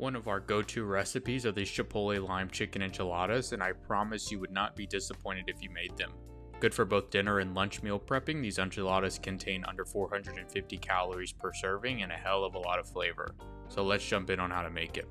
One of our go-to recipes are these Chipotle lime chicken enchiladas, and I promise you would not be disappointed if you made them. Good for both dinner and lunch meal prepping, these enchiladas contain under 450 calories per serving and a hell of a lot of flavor. So let's jump in on how to make it.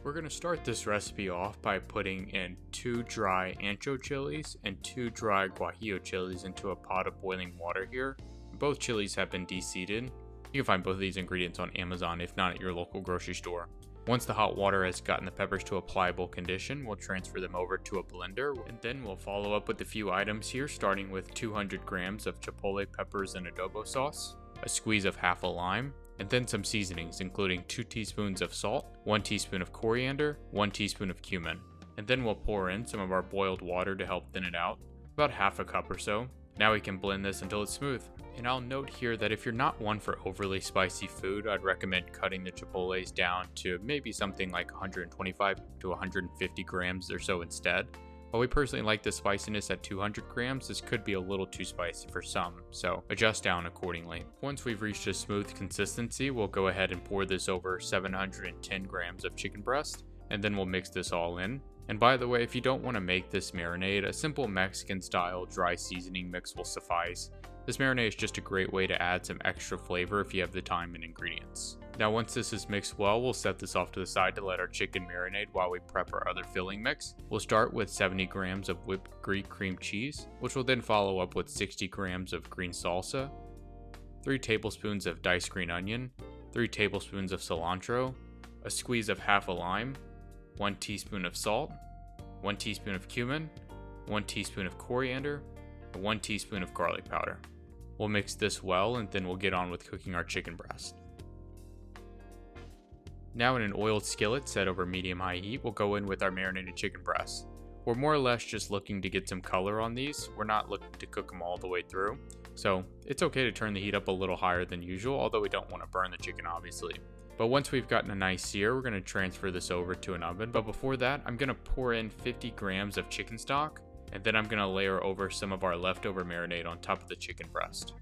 We're going to start this recipe off by putting in 2 dry Ancho chilies and 2 dry Guajillo chilies into a pot of boiling water here. Both chilies have been de-seeded. You can find both of these ingredients on Amazon, if not at your local grocery store. Once the hot water has gotten the peppers to a pliable condition, we'll transfer them over to a blender, and then we'll follow up with a few items here, starting with 200 grams of Chipotle peppers and adobo sauce, a squeeze of half a lime, and then some seasonings, including 2 teaspoons of salt, 1 teaspoon of coriander, 1 teaspoon of cumin. And then we'll pour in some of our boiled water to help thin it out, about half a cup or so. Now we can blend this until it's smooth. And I'll note here that if you're not one for overly spicy food, I'd recommend cutting the Chipotles down to maybe something like 125 to 150 grams or so instead. While we personally like the spiciness at 200 grams, this could be a little too spicy for some, so adjust down accordingly. Once we've reached a smooth consistency, we'll go ahead and pour this over 710 grams of chicken breast, and then we'll mix this all in. And by the way, if you don't want to make this marinade, a simple Mexican style dry seasoning mix will suffice. This marinade is just a great way to add some extra flavor if you have the time and ingredients. Now once this is mixed well, we'll set this off to the side to let our chicken marinate while we prep our other filling mix. We'll start with 70 grams of whipped Greek cream cheese, which will then follow up with 60 grams of green salsa, 3 tablespoons of diced green onion, 3 tablespoons of cilantro, a squeeze of half a lime, 1 teaspoon of salt, 1 teaspoon of cumin, 1 teaspoon of coriander, and 1 teaspoon of garlic powder. We'll mix this well, and then we'll get on with cooking our chicken breast. Now in an oiled skillet set over medium-high heat, we'll go in with our marinated chicken breasts. We're more or less just looking to get some color on these. We're not looking to cook them all the way through. So it's okay to turn the heat up a little higher than usual, although we don't want to burn the chicken obviously. But once we've gotten a nice sear, we're going to transfer this over to an oven. But before that, I'm going to pour in 50 grams of chicken stock, and then I'm going to layer over some of our leftover marinade on top of the chicken breast.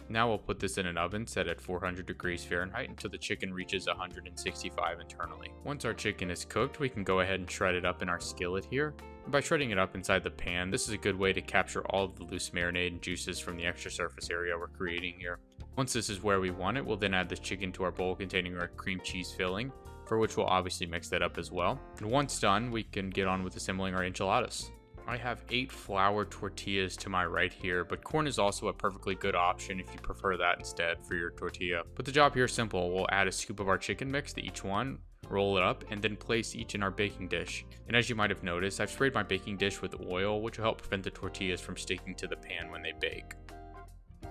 Now we'll put this in an oven set at 400 degrees Fahrenheit until the chicken reaches 165 internally. Once our chicken is cooked, we can go ahead and shred it up in our skillet here. And by shredding it up inside the pan, this is a good way to capture all of the loose marinade and juices from the extra surface area we're creating here. Once this is where we want it, we'll then add this chicken to our bowl containing our cream cheese filling, for which we'll obviously mix that up as well. And once done, we can get on with assembling our enchiladas. I have 8 flour tortillas to my right here, but corn is also a perfectly good option if you prefer that instead for your tortilla. But the job here is simple. We'll add a scoop of our chicken mix to each one, roll it up, and then place each in our baking dish. And as you might have noticed, I've sprayed my baking dish with oil, which will help prevent the tortillas from sticking to the pan when they bake.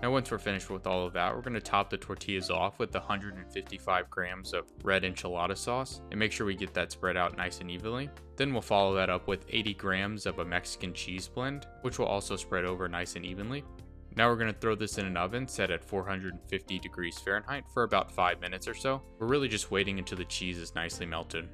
Now once we're finished with all of that, we're going to top the tortillas off with 155 grams of red enchilada sauce and make sure we get that spread out nice and evenly. Then we'll follow that up with 80 grams of a Mexican cheese blend, which will also spread over nice and evenly. Now we're going to throw this in an oven set at 450 degrees Fahrenheit for about 5 minutes or so. We're really just waiting until the cheese is nicely melted.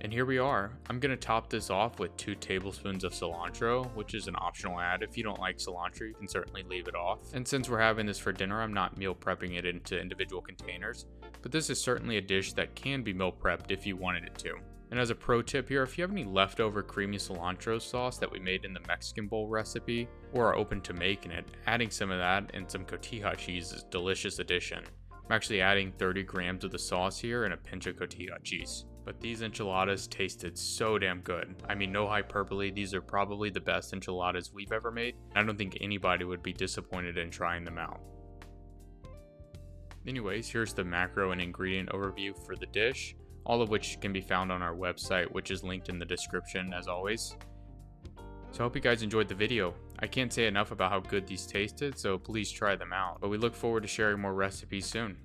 And here we are. I'm going to top this off with 2 tablespoons of cilantro, which is an optional add. If you don't like cilantro, you can certainly leave it off. And since we're having this for dinner, I'm not meal prepping it into individual containers, but this is certainly a dish that can be meal prepped if you wanted it to. And as a pro tip here, if you have any leftover creamy cilantro sauce that we made in the Mexican bowl recipe, or are open to making it, adding some of that and some Cotija cheese is a delicious addition. I'm actually adding 30 grams of the sauce here and a pinch of Cotija cheese. But these enchiladas tasted so damn good. I mean, no hyperbole, these are probably the best enchiladas we've ever made. I don't think anybody would be disappointed in trying them out. Anyways, here's the macro and ingredient overview for the dish, all of which can be found on our website, which is linked in the description as always. So I hope you guys enjoyed the video. I can't say enough about how good these tasted, so please try them out. But we look forward to sharing more recipes soon.